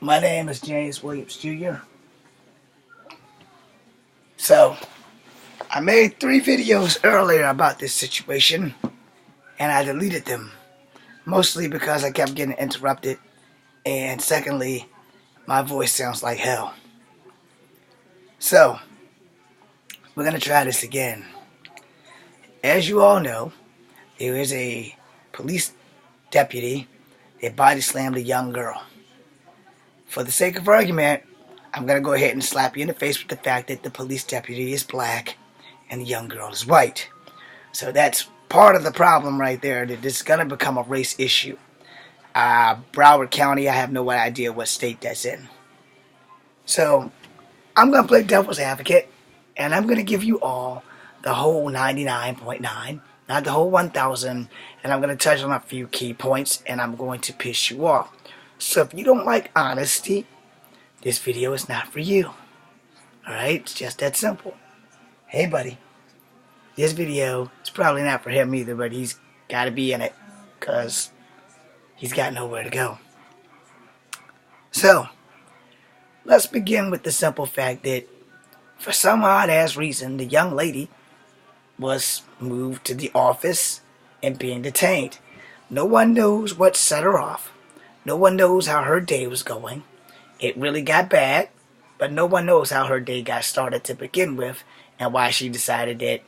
My name is James Williams Jr. So, I made 3 videos earlier about this situation, and I deleted them. Mostly because I kept getting interrupted, and secondly, my voice sounds like hell. So, we're going to try this again. As you all know, there is a police deputy that body slammed a young girl. For the sake of argument, I'm going to go ahead and slap you in the face with the fact that the police deputy is black and the young girl is white. So that's part of the problem right there, that this is going to become a race issue. Broward County, I have no idea what state that's in. So I'm going to play devil's advocate, and I'm going to give you all the whole 99.9, not the whole 1,000, and I'm going to touch on a few key points, and I'm going to piss you off. So if you don't like honesty, this video is not for you. Alright? It's just that simple. Hey, buddy. This video is probably not for him either, but he's got to be in it, because he's got nowhere to go. So, let's begin with the simple fact that for some odd-ass reason, the young lady was moved to the office and being detained. No one knows what set her off. No one knows how her day was going. It really got bad, but no one knows how her day got started to begin with and why she decided that,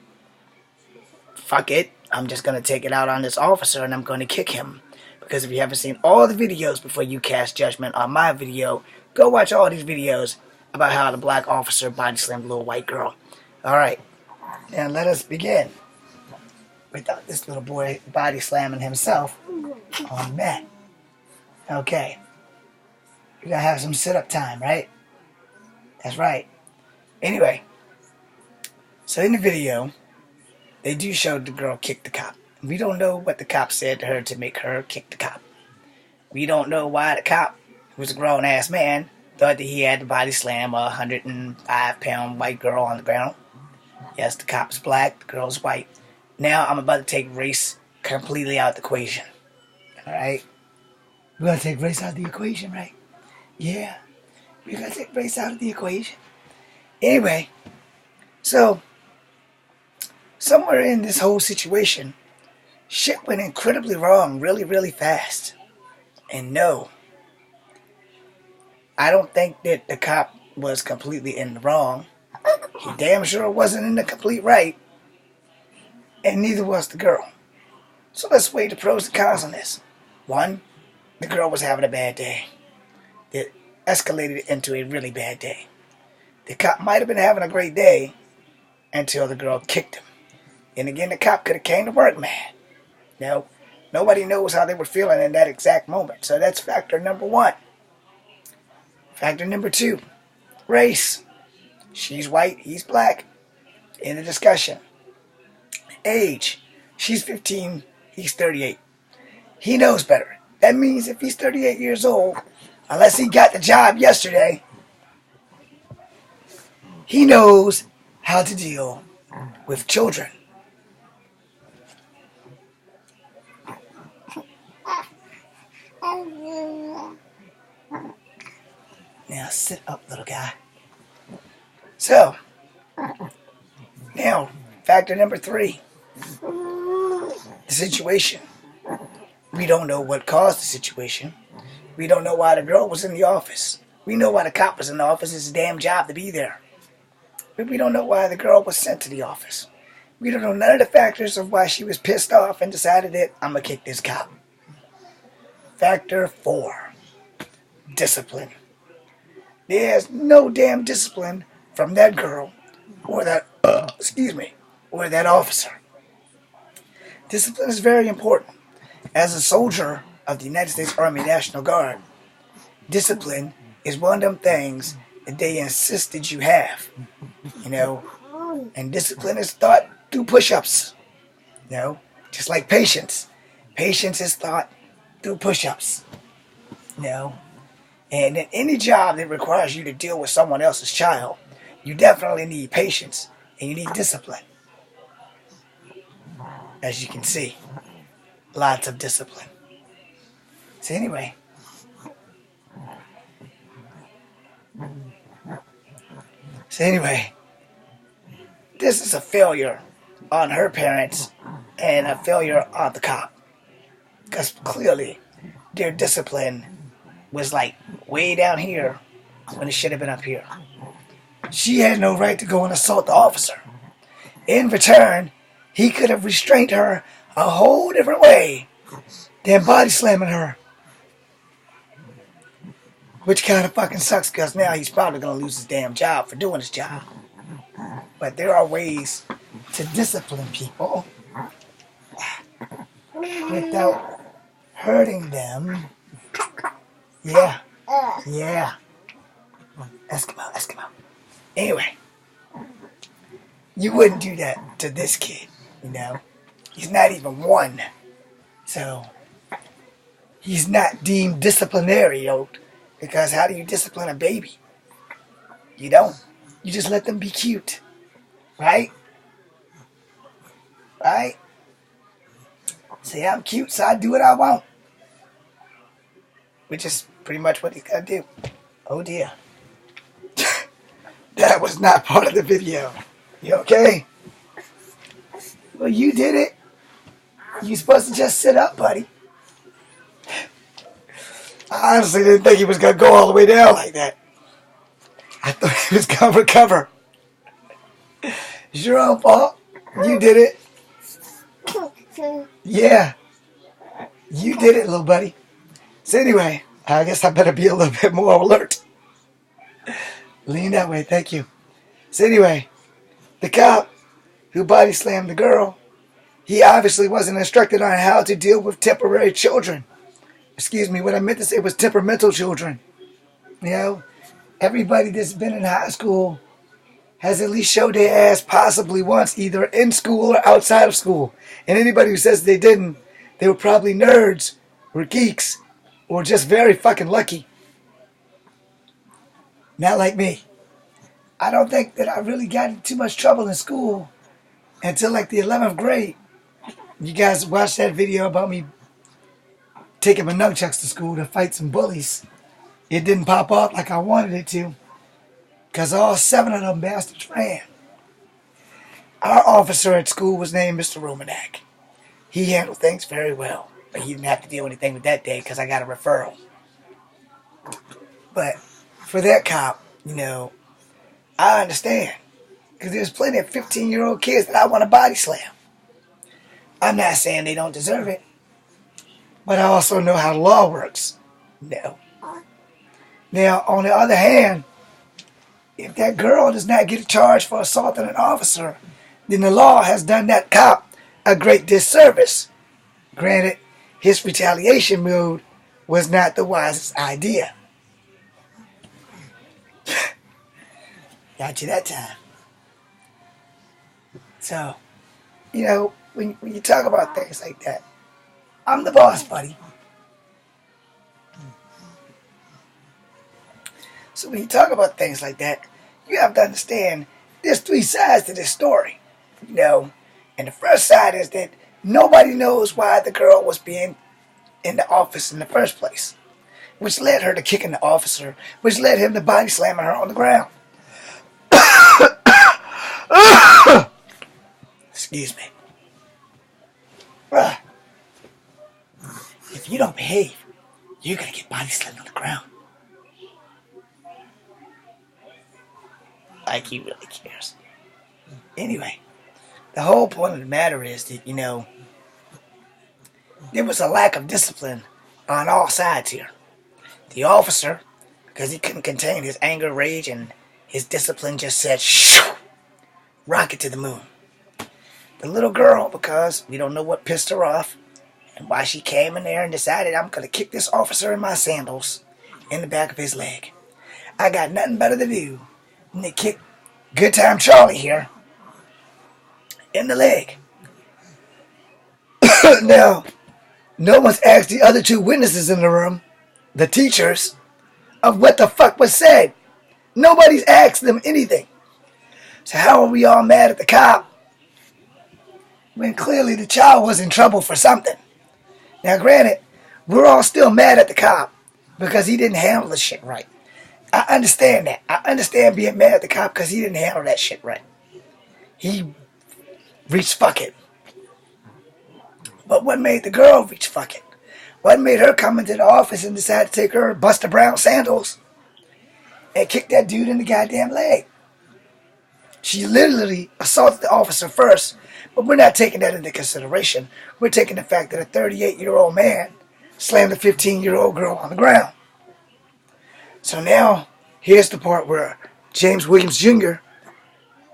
fuck it, I'm just going to take it out on this officer and I'm going to kick him. Because if you haven't seen all the videos before you cast judgment on my video, go watch all these videos about how the black officer body slammed a little white girl. Alright, now let us begin with this little boy body slamming himself on the mat. Okay, we're going to have some sit-up time, right? That's right. Anyway, so in the video, they do show the girl kick the cop. We don't know what the cop said to her to make her kick the cop. We don't know why the cop, who was a grown-ass man, thought that he had to body slam a 105-pound white girl on the ground. Yes, the cop is black, the girl is white. Now I'm about to take race completely out of the equation. Alright? We're going to take race out of the equation, right? Yeah. We're going to take race out of the equation. Anyway, so somewhere in this whole situation, shit went incredibly wrong really, really fast. And no, I don't think that the cop was completely in the wrong. He damn sure wasn't in the complete right. And neither was the girl. So let's weigh the pros and cons on this. 1, the girl was having a bad day. It escalated into a really bad day. The cop might have been having a great day until the girl kicked him. And again, the cop could have came to work mad. No, nobody knows how they were feeling in that exact moment. So that's factor number 1. Factor number 2, race. She's white, he's black. In the discussion. Age. She's 15, he's 38. He knows better. That means if he's 38 years old, unless he got the job yesterday, he knows how to deal with children. Now sit up, little guy. So, now, factor number 3. The situation. We don't know what caused the situation. We don't know why the girl was in the office. We know why the cop was in the office. It's his damn job to be there. But we don't know why the girl was sent to the office. We don't know none of the factors of why she was pissed off and decided that I'm going to kick this cop. Factor 4. Discipline. There's no damn discipline from that girl or that, or that officer. Discipline is very important. As a soldier of the United States Army National Guard, discipline is one of them things that they insist that you have. And discipline is taught through push-ups. Just like patience. Patience is taught through push-ups. And in any job that requires you to deal with someone else's child, you definitely need patience and you need discipline. As you can see, lots of discipline. So anyway, So anyway, this is a failure on her parents and a failure on the cop. Because clearly their discipline was like way down here when it should have been up here. She had no right to go and assault the officer. In return, he could have restrained her a whole different way than body slamming her. Which kind of fucking sucks because now he's probably going to lose his damn job for doing his job. But there are ways to discipline people without hurting them. Yeah. Yeah. Eskimo. Anyway, you wouldn't do that to this kid, you know. He's not even one. So, he's not deemed disciplinary, because how do you discipline a baby? You don't. You just let them be cute. Right? Right? Say, I'm cute, so I do what I want. Which is pretty much what he's got to do. Oh dear. That was not part of the video. You okay? Well, you did it. You supposed to just sit up, buddy. I honestly didn't think he was going to go all the way down like that. I thought he was going to recover. It's your own fault. You did it. Yeah. You did it, little buddy. So anyway, I guess I better be a little bit more alert. Lean that way, thank you. So anyway, the cop who body slammed the girl, he obviously wasn't instructed on how to deal with temporary children. Excuse me, what I meant to say was temperamental children. You know, everybody that's been in high school has at least showed their ass possibly once, either in school or outside of school. And anybody who says they didn't, they were probably nerds or geeks or just very fucking lucky. Not like me. I don't think that I really got in too much trouble in school until like the 11th grade. You guys watched that video about me taking my nunchucks to school to fight some bullies. It didn't pop off like I wanted it to, because all 7 of them bastards ran. Our officer at school was named Mr. Romanak. He handled things very well, but he didn't have to deal with anything with that day because I got a referral. But for that cop, you know, I understand, because there's plenty of 15-year-old kids that I want to body slam. I'm not saying they don't deserve it, but I also know how the law works. No. Now, on the other hand, if that girl does not get charged for assaulting an officer, then the law has done that cop a great disservice. Granted, his retaliation move was not the wisest idea. Got you that time. So, you know, when you talk about things like that, I'm the boss, buddy. So when you talk about things like that, you have to understand there's 3 sides to this story. You know, and the first side is that nobody knows why the girl was being in the office in the first place, which led her to kicking the officer, which led him to body slamming her on the ground. Excuse me. If you don't behave, you're going to get body slammed on the ground. Like he really cares. Anyway, the whole point of the matter is that, you know, there was a lack of discipline on all sides here. The officer, because he couldn't contain his anger, rage, and his discipline just said, shoo, rocket to the moon. The little girl, because we don't know what pissed her off, and why she came in there and decided I'm going to kick this officer in my sandals in the back of his leg. I got nothing better to do than to kick Good Time Charlie here in the leg. Now, no one's asked the other 2 witnesses in the room, the teachers, of what the fuck was said. Nobody's asked them anything. So how are we all mad at the cop when clearly the child was in trouble for something? Now granted, we're all still mad at the cop because he didn't handle the shit right. I understand that. I understand being mad at the cop because he didn't handle that shit right. He reached fuck it. But what made the girl reach fuck it? What made her come into the office and decide to take her Buster Brown sandals and kick that dude in the goddamn leg? She literally assaulted the officer first, but we're not taking that into consideration. We're taking the fact that a 38-year-old man slammed a 15-year-old girl on the ground. So now, here's the part where James Williams Jr.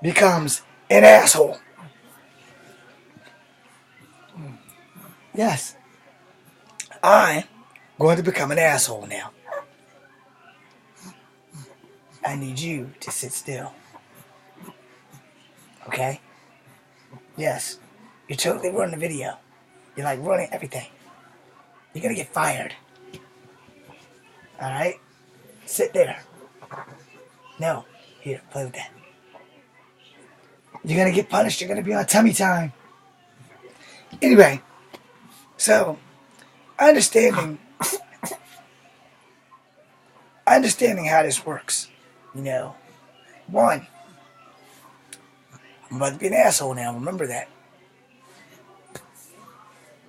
becomes an asshole. Yes, I'm going to become an asshole now. I need you to sit still. Okay? Yes, you're totally running the video. You're like running everything. You're gonna get fired. Alright? Sit there. No. Here, play with that. You're gonna get punished. You're gonna be on tummy time. Anyway, so understanding how this works. You know, one, I'm about to be an asshole now. Remember that.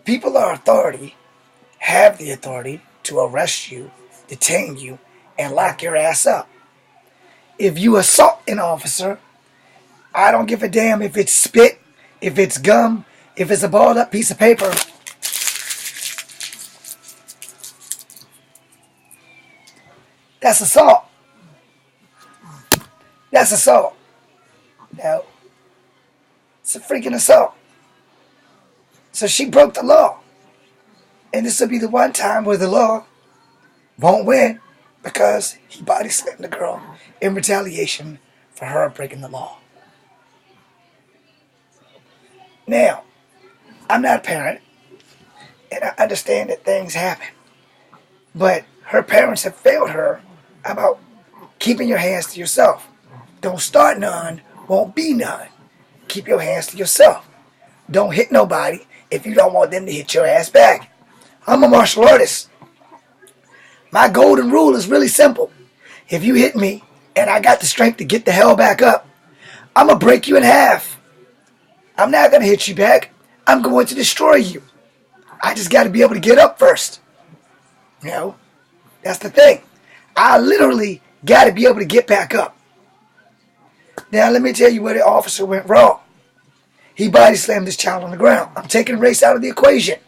People of authority have the authority to arrest you, detain you, and lock your ass up. If you assault an officer, I don't give a damn if it's spit, if it's gum, if it's a balled up piece of paper. That's assault. That's assault. No. It's a freaking assault. So she broke the law. And this will be the one time where the law won't win because he body slammed the girl in retaliation for her breaking the law. Now, I'm not a parent, and I understand that things happen. But her parents have failed her about keeping your hands to yourself. Don't start none, won't be none. Keep your hands to yourself. Don't hit nobody if you don't want them to hit your ass back. I'm a martial artist. My golden rule is really simple. If you hit me and I got the strength to get the hell back up, I'm going to break you in half. I'm not going to hit you back. I'm going to destroy you. I just got to be able to get up first. You know, that's the thing. I literally got to be able to get back up. Now, let me tell you where the officer went wrong. He body slammed this child on the ground. I'm taking race out of the equation.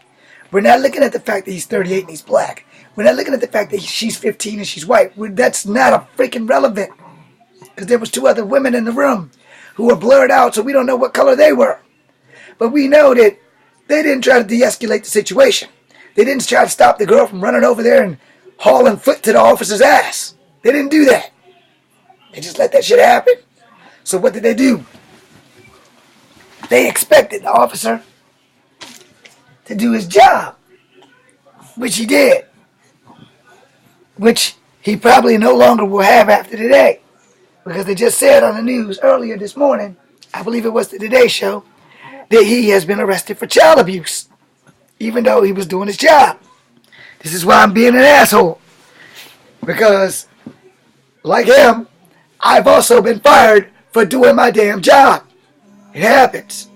We're not looking at the fact that he's 38 and he's black. We're not looking at the fact that she's 15 and she's white. That's not a freaking relevant. Because there was two other women in the room who were blurred out, so we don't know what color they were. But we know that they didn't try to de-escalate the situation. They didn't try to stop the girl from running over there and hauling foot to the officer's ass. They didn't do that. They just let that shit happen. So what did they do? They expected the officer to do his job, which he did, which he probably no longer will have after today, because they just said on the news earlier this morning, I believe it was the Today Show, that he has been arrested for child abuse, even though he was doing his job. This is why I'm being an asshole, because like him, I've also been fired for doing my damn job. It happens.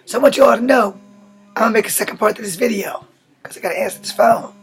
So I want you all to know, I'm going to make a second part to this video, because I got to answer this phone.